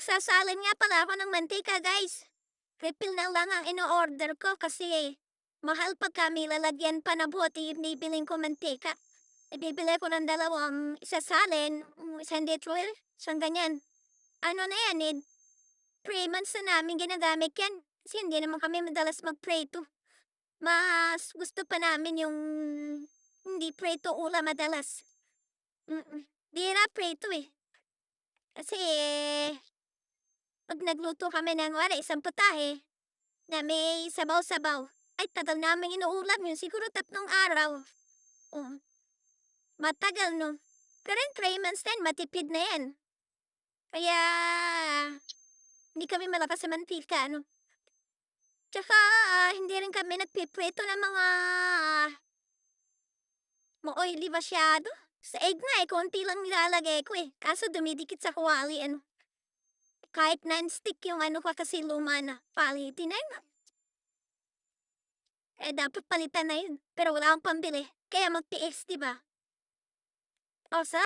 Magsasalin nga pala ako ng mantika, guys. Refill na lang ang ino-order ko kasi mahal pagka may lalagyan pa na bote yung bibiling ko mantika. Ibibili ko ng dalawang isasalin, isang litro, isang ganyan. Ano na yan eh, 3 months na namin ginagamit yan. Kasi hindi naman kami madalas mag-preto. Mas gusto pa namin yung hindi preto ulam madalas. Di na preto eh. Kasi pag nagluto kami ng wala, isang putahe na may sabaw-sabaw, ay tagal namin inuulam yun. Siguro 3 araw. Oh, matagal no. Pero yung 3 months din, matipid na yan. Kaya hindi kami malakas sa mantika, ano. Tsaka hindi rin kami nagpiprito ng mga ma-oily masyado. Sa egg nga eh, konti lang nilalagay ko eh. Kaso dumidikit sa kawali, ano. Kahit non-stick yung ano ko kasi luma na. Palitin na yun. Eh, dapat palitan na yun. Pero wala akong pambili. Kaya magtiis, diba? O, sa